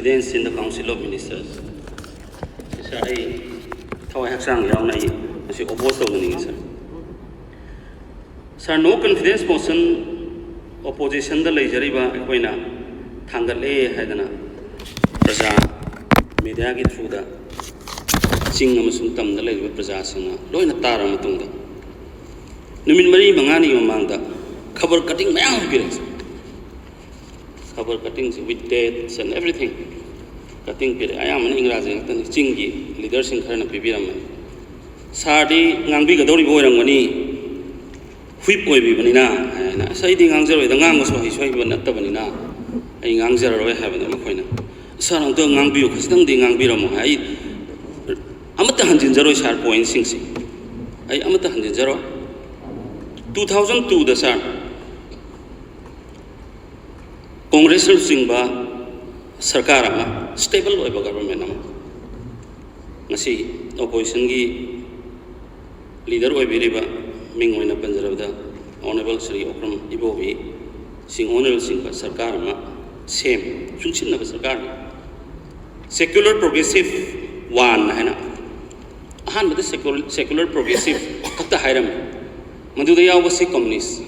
confidence in the Council of Ministers. Sir, I thought I have sang young I opposed to the sir. Sir, no confidence motion opposition the Lajariba Equina Tangale Hadana Praja Media get through the Singamasum the Lake with Praja Sina, Loina Tara Matunda. Numin Marie Mangani Manda, cover cutting my arms. Cover cuttings with dates and everything. Cutting period. I am an English Chingy, leaders in Karna Pibiram. Sardi, Nambi Gadori Boyangani, Whip Boybanina, and citing answer with the Nangos of his wife, not the Vanina, and answer away having a Maquina. Son of the Nambi, Custom the Nambiramo. I'm at the 100 sharp point sing. I am at the 100. 2002 the sun. Congressional Singba Sarkarama, stable by government. Nasi opposition leader of Biriba, Mingwina Panjara, Honorable Sri Okram Ibovi, Sing Honorable Singba Sarkarama, same, Chuchin of Sarkar. Secular progressive one, Hana. Han with the secular progressive, Kata Hiram. Madhudaya was a communist.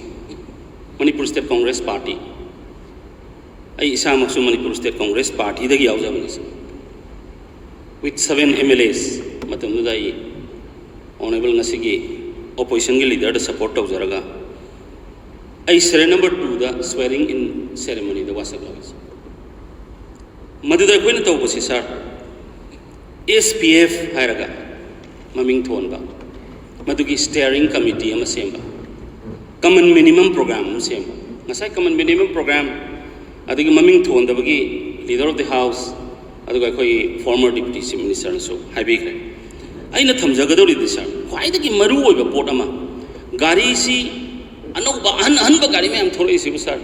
Manipur State Congress Party. I Isam of Manipur State Congress Party, the Yauzavanis. With 7 MLAs, Matamudai, Honorable Nasigi, opposition leader, the support of Zaraga. I surrendered to the swearing in ceremony, the Wasaglavis. Madhuda Quinto was his SPF Hiraga, Maming Tonba, Madugi Steering Committee, Amasemba. Common Minimum Program, Amasemba. Nasai Common Minimum Program. I think Maming Tuan, the leader of the House, I former Deputy Chief Minister, so I be I know Tamjagadori this sir. Why the Maru of a Potama? Gari si Anoba Anbagari, I'm totally sir.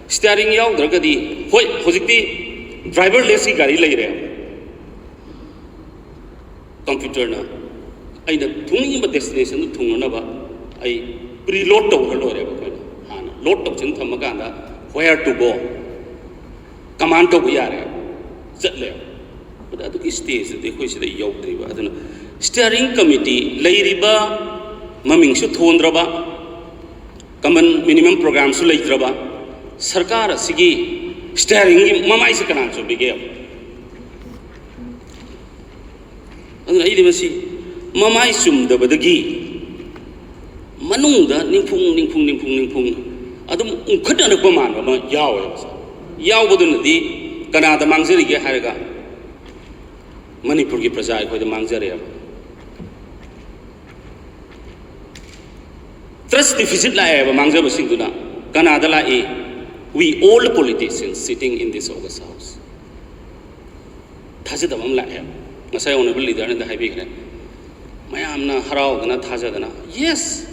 Staring out Dragadi, Hosiki, driverless Gari later. Computer now. I know Tungi destination to Tunganaba. I preload of her lot of Chintamaganda, where to go. Command of Yara, but at the stage, they wish the yoke river. Steering committee, Layriba, Maming Shutundraba, common minimum programs to Laydraba, Sarkara Sigi, steering Mama Isakanan to begin. And I didn't see Mama Isum the Badagi Manunga, Nimpung, Adam Kudan of Baman, Yahweh. Yawudun the Canada Mangzeri Haraga Manipur Prasai for the Mangzeri. Trust deficit la eva Mangzeri Singuna, Canada la e. We all politicians sitting in this August house. Tazidam la eva. Masai honorable leader in the high big. Mayamna Harao Gana Tazadana. Yes.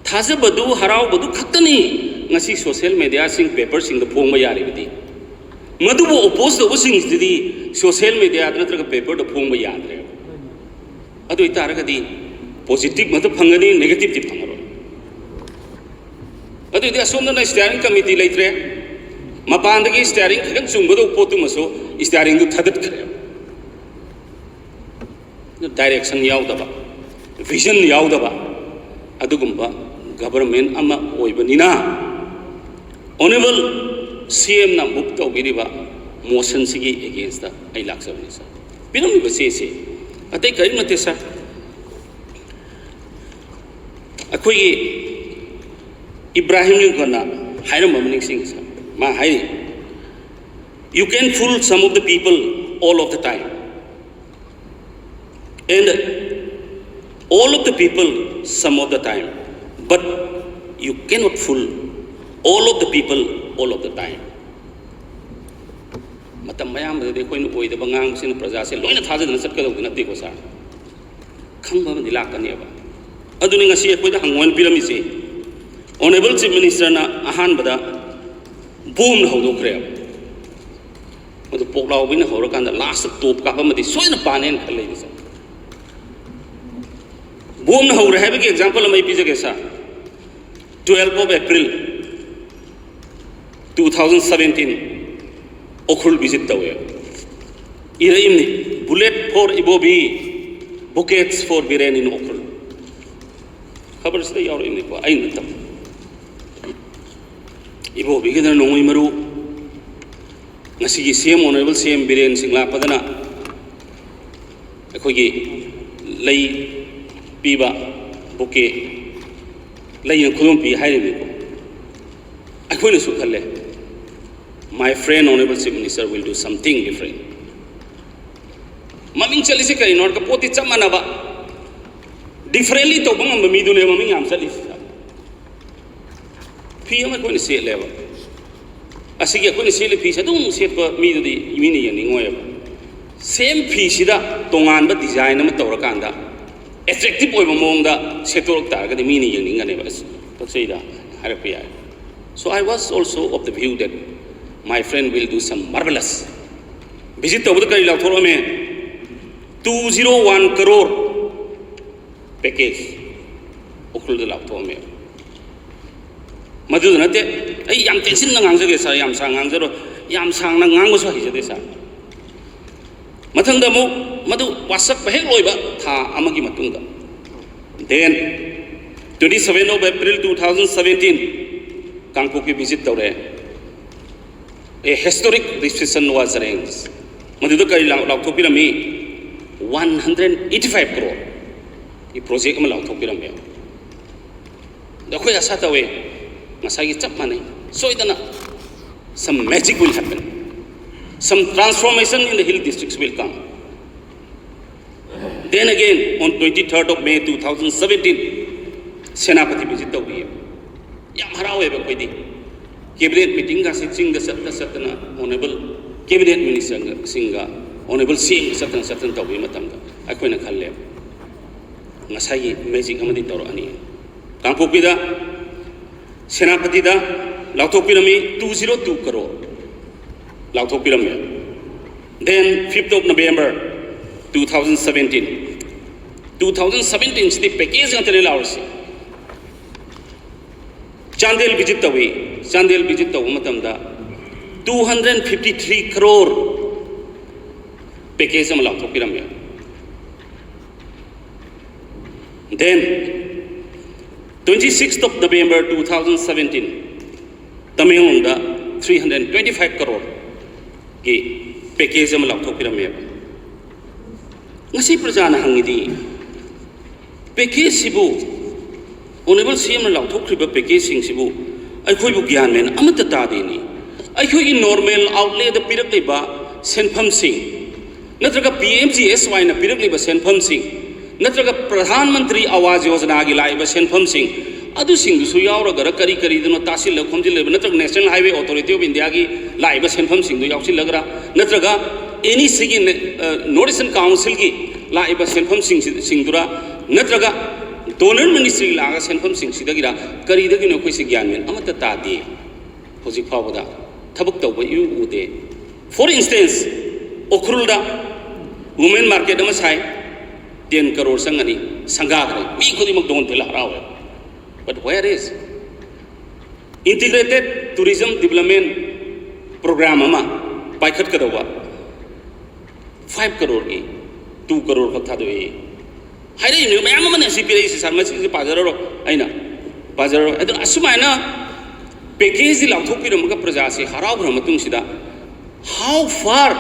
Tazabadu Harao Badu Katani. Nasi social media sing papers in the Pongmayari with the Madubo opposed the sings to the social media another paper to Pongmayadre. Adu Taragadi, positive Mother Pangani, negative Pangaro. Adu the Asunda steering committee later. Mapandagi steering Sumbudo Potumaso is staring to Tadat. The direction Yaudaba, vision Yaudaba, Adugumba, government Ama Oibanina. Honorable CM na book to Giriba motion sigi against the Ilaxavanisa. Pinami was say, I take a matessa. A quay Ibrahim Lincoln, Hiram Maming sings, Ma Hai. You can fool some of the people all of the time. And all of the people some of the time. But you cannot fool all of the people, all of the time. Matamayam, they went away the Bangang in the Praza, Lona Tazan and Circle of the Natikosa. Come on the Lakaneva. Aduning a sea with a Hangwan Pyramid. Honorable Chief Minister Ahan Bada, boom Hodokrea. With the Pogla win Horokan, the last of Top Kapamati, so in a pan and ladies. Boom Hor, having example of my Pizagesa. 12th of April 2017 Okhul visit the way ꯏꯔꯛꯏꯝꯅꯤ bullet for Ibobi, buckets for Biren in Okul. Khabar sida yaurayimni ko ay natam. Ibobi gidana nongoy maru ngasigi CM Honorable CM Biren Singla padana akogi lay piba bouquet lay khulum pi hayrimi ko akoina su khalle my friend Honorable Chief Minister will do something different. Maming chali se kari nor ka poti chamana ba differently to bang mami dune maming yam chali phi ma ko ni se lewa asigi ko ni se le phi sa dum se ko mi di mi ni yani ngoy same phi sida tongan ba design ma tawra kanda attractive oi mong da se torok ta ga mi ni yani ngane ba to sei da har pi ai. So I was also of the view that my friend will do some marvelous visit to kari la thoro me 201 crore package okul de la thoro me madu na te ai yam tension na ngang jage sa yam sang ngang jaro yam sang na ngang so hi jade sa mathang da mu madu wasak ba hek loi ba tha amagi matung da then 27 of April 2017 Kangpok ki visit tawre a historic reception was arranged. Maduda kari lautopirami 185 crore. This project ma lautopirami. Dakho asa tawe masagi chap mane. So idana some magic will happen. Some transformation in the hill districts will come. Then again on 23rd of May 2017 Senapati visit tawi. Yam harawe ba koidi. Cabinet meeting ka sitting the satna honorable cabinet minister singa honorable CM satna tawi matamda akoina khalle ngasai magic amadi tawro ani Kangpok da Senapati da lautopirami 202 crore lautopirami. Then 5th of November 2017 the package ngantene lawsi Chandel visit tawi Chandel visit tawu matamda 253 crore package am lautopirami. Then 26th of November 2017 Tamengonda 325 crore ki package am lautopirami. Ngasi prajana hangidi package sibu Honorable CM lautokriba package sing sibu akhoi bu gyan men amata ta deni akhoi gi normal outlay da pirak liba senpham sing natraga PMGSY na pirak liba senpham sing natraga Pradhan Mantri Awas Yojana gi laiba senpham sing adu sing su yaura gara kari dino tasil la khomjil le natraga National Highway Authority of India gi laiba senpham sing du yausil lagra natraga any sigin Northern Council gi laiba senpham sing dura natraga donor ministry laga senpham sing sidagira kari da gino koi sigyan men amata ta de hojik phawada thabuk tawba yu ude. For instance Okrulda women market ama sai 10 crore sangani sanga gare mi khodi mak don thela harawe but where is integrated tourism development program ama paikhat kadawa 5 crore ki 2 crore khatha do e haire ni mayam man CPI si sarma si pajaro aina pajaro adu asumaina package lauthoki ramga praja se harau brahmatung sida how far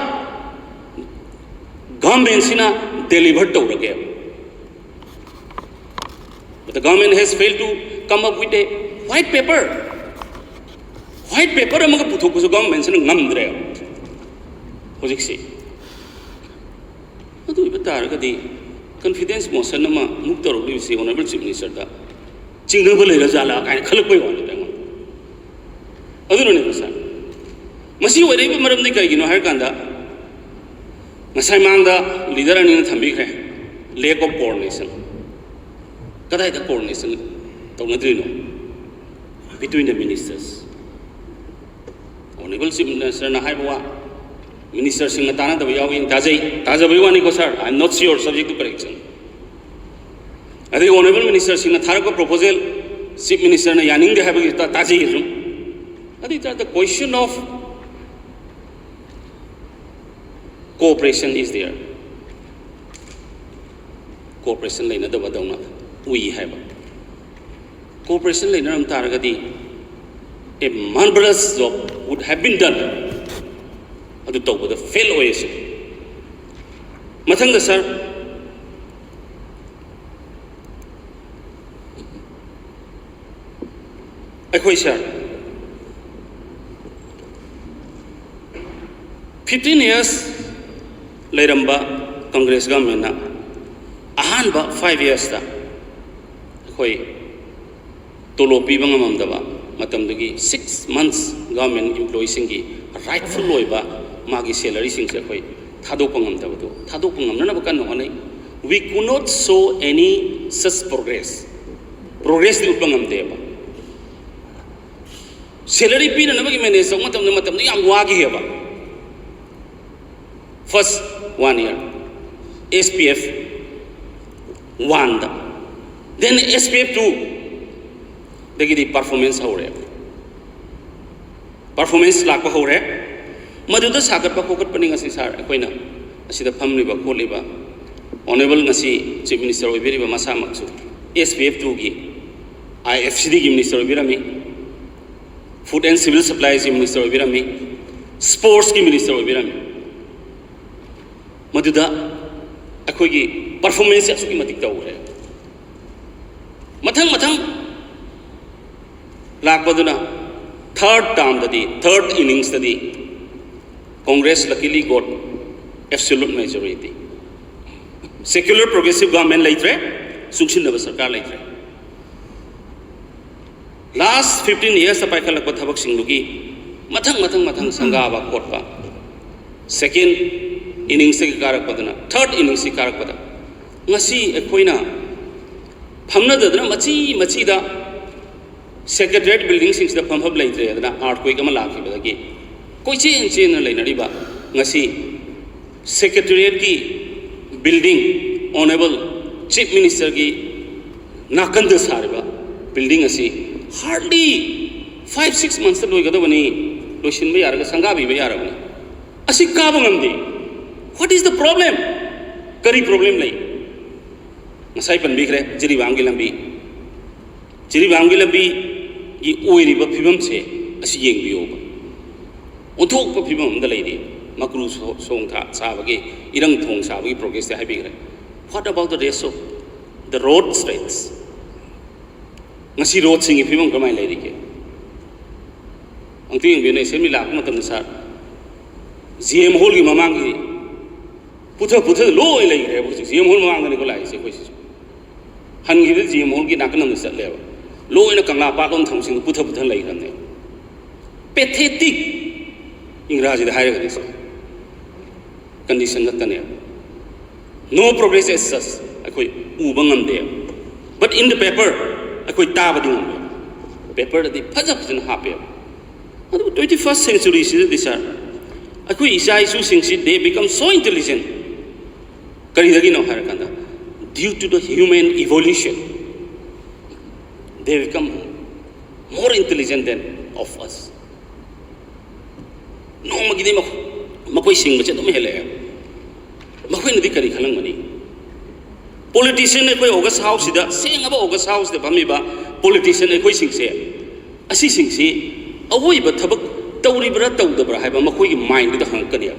government sina delivered to rage but the government has failed to come up with a white paper amga puthok ko government sina ngamdre hojik se adu ibatar gadi confidence motion nama muktar uli si honorable chief minister da chingna bole la jala kai khalak pai wani da adu ne sa masi wari ba maram ni kai gino har kanda ngasai mang da leader ani na thambi khe lack of coordination kadai da coordination tawna no between the ministers honorable chief minister na hai bawa Minister Singh Tana the Yawing Tajawani ko sir, I am not sure subject to correction. I think Honorable Minister Singh Tharako proposal, Chief Minister na Yaning de Habi Tajism. I think that the question of cooperation is there. Cooperation lain ada badau na ui hai ba. Cooperation lain nam taragadi a marvelous job would have been done. Adu tau bada fail oise. Mathang da sir. Akhoi sir. 15 years lairamba Congress government na ahanba 5 years da akhoi tolo piba ngamamdaba matamdugi 6 months government employees singi rightful loiba magi salary singse akhoi thadokpa ngamdabado thadokpa ngamna ba kan honai we could not show any such progress di upang ngamdeba salary pina na bagi manage matamdu yam wagi heba. First 1 year, SPF 1, then SPF 2. Degi performance हो रहे, performance lakh हो रहे, मधुदा सागर पर कोकट पनी गसी सार कोई ना, असी द फम रिबा कोल रिबा, honorable गसी chief minister हो भी रिबा मसा मक्सु, SPF 2 की, IFCD की minister हो भी rummy, food and civil supplies की minister हो भी रमी, sports की minister हो भी रमी. मधुदा अखोगी परफॉर्मेंस असुकी मतिक तौ है मथंग लाकपदुना थर्ड इनिंग्स ददी Congress luckily got absolute majority secular progressive government लेथ्रे सुखसिनब सरकार लेथ्रे लास्ट 15 years पाइखलक थबक सिंगुगी मथंग संगाबा कोटपा सेकंड innings से कारक पदना थर्ड innings से कारक पदा ngasi ekhoina phamna dadna machi da secretariat building sings da phamhab leitre adana earthquake ama lakhi badagi koi chen na leinari ba ngasi secretariat ki building honorable chief minister ki nakand sarba building asi hardly 5-6 months loi gadabani loishin ba yaraga sanga bi ba yarabani asi ka bangamdi. What is the problem? Kari problem lai. Nasai pan bikre jiri bangi lambi ye oiri ba phibam se asi yeng bi oba. Onthok pa phibam da lai di makru song tha sa bagi irang thong sa bagi progress te hai bikre. What about the rest of the road straights? Ngasi road sing phibam kamai lai di ke. Ang ting bi ne semi lak ma tam sa GM hall ki mamang ki पुथा लोई लई रे बुझ GM whole मांगने को लाई से कोई हनगी दे GM whole की नाकन न चले लोई न कंगला पाकोन थमसिंग पुथा लई रने पैथेटिक इंग्रजी दे हायर गदिस कंडीशन गतने नो प्रोग्रेस एज सच अखोई उबंगम दे बट इन द पेपर अखोई ताबदि पेपर दे फजन हापे अदु 21st century से दिसा अखोई इसा इशू सिंग से they become so intelligent due to the human evolution they become more intelligent than of us no magide makoi sing bache dum hele makoi nadi kari khalang mani politician ne koi august house da sing aba august house de bami ba politician ne koi sing se asi sing se awoi ba thabak tawri bra tawda bra haiba makoi gi mind da hang kani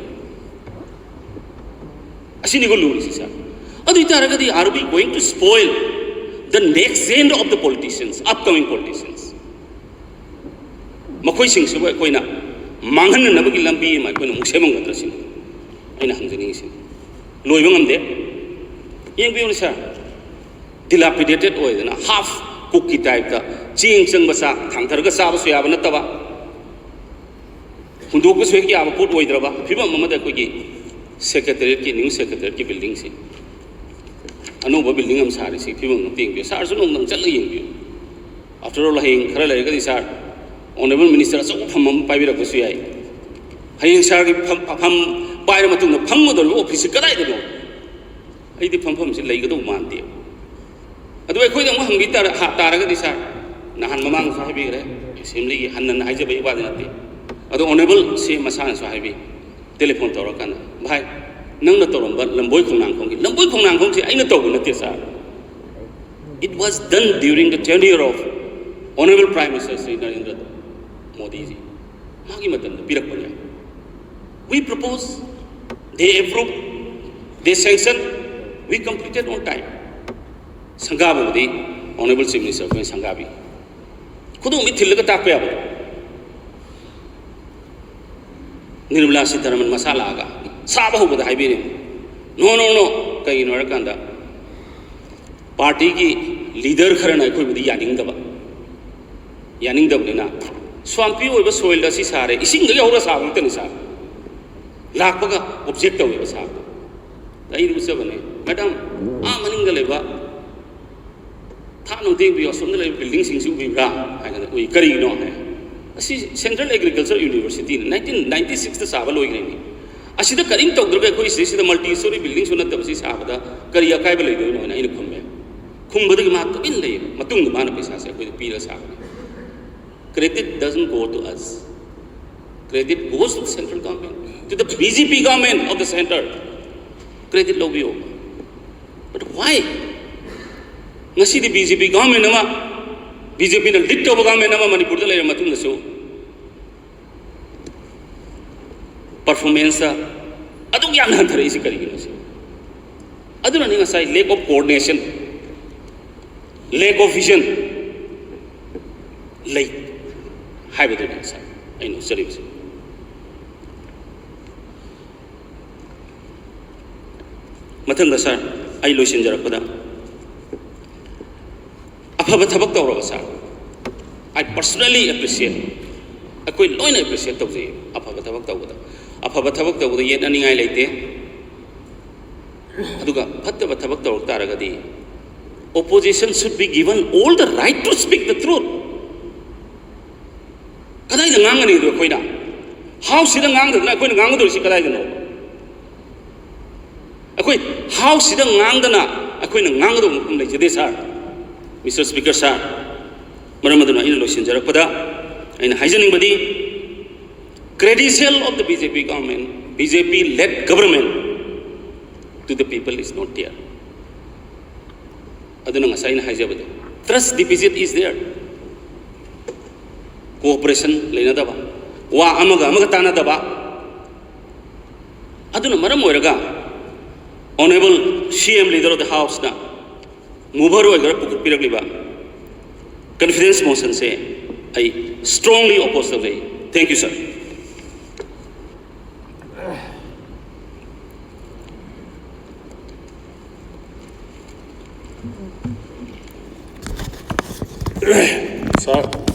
asini go luri sisa adu itaragadi are we going to spoil the next gen of the politicians upcoming politicians makoi sing se koi na manghan na bagi lambi ma koi na musemang gatrasin aina hangjani sin loiba ngamde yeng bi sa dilapidated oil na half cookie type da ching chang basa thangthar ga sa ba suya ba na taba hundok ko swek ya ba pot oidra ba phiba mamada koi ki secretariat की new secretariat की building से अनोबा building हम सारे से फिर हम तीन भी सार सुनो हम चल गए आफ्टर ऑल हें खरा लगे कदी सार ऑनरेबल मिनिस्टर सब हम पाइबे रख सुई आई हें सार की हम पाइर मतुंग फम दो ऑफिस कदाई दो आई दि फम से लेगे दो मानते अदो अखोई दम हम गिटार हा तारगदी सार नहान ममांग साहिबी रे असेंबली की हनन हाइजे बे बादनते अदो ऑनरेबल से मसान साहिबी टेलीफोन तौर भाई नंगना तौरंबा लंबोई खोंगनांग खोंगी लंबोई खोंगनांग खोंग से आइना तौबो नते sir it was done during the tenure of honorable prime minister Sri Narendra Modi ji magi matam da pirak panya we propose they approve they sanction we completed on time sangabu di honorable chief minister ko sangabi khudum mi thil ga takpa yabo Nirmala Sitharaman masala aga saba ho bada haibire no kai no rakanda party ki leader kharana koi budi yaning dab nina swampi oiba soil da si sare ising ga yawra sa ngte ni sa lakpa ga object to oiba sa ai ru se bane madam maning ga leba tha no te bi osum le building sing su bi bra ha ga oi kari no hai asi Central Agriculture University 1996 da saba loi ni asida karim tawdra koi sida multi story building sunat tab si saba da kariya kai ba lei do no ina khumme khumba ma to in lei matung ma na pesa se koi pi la sa credit doesn't go to us credit goes to the central government to the BJP government of the center credit lo bio but why ngasi di BJP government nama BJP na lead to government nama Manipur da lei matung na so performance adu yam na thare isi kari gino se adu na ni ngasai lack of coordination lack of vision lei haibadu ni sa I know serious mathang da sir ai loisin jarapada afaba thabak tawra sir I personally appreciate akoi loina appreciate tawje afaba thabak tawda afaba thabak tawda yen ani ngai leite aduga phattaba thabak tawra taragadi opposition should be given all the right to speak the truth kadai da ngangani do koina how sida ngang da koina ngang do si kadai da no akoi how sida ngang da na akoina ngang do kum le jede sir Mr. Speaker sir maramaduna ina lo sinjarapada aina haijaning badi credential of the BJP government BJP led government to the people is not there aduna ngasai na haijabadu trust deficit is there cooperation leina daba wa amaga tana daba aduna maram oiraga honorable CM leader of the house na mover oigara pukut piragliba confidence motion se I strongly oppose the way thank you sir Sir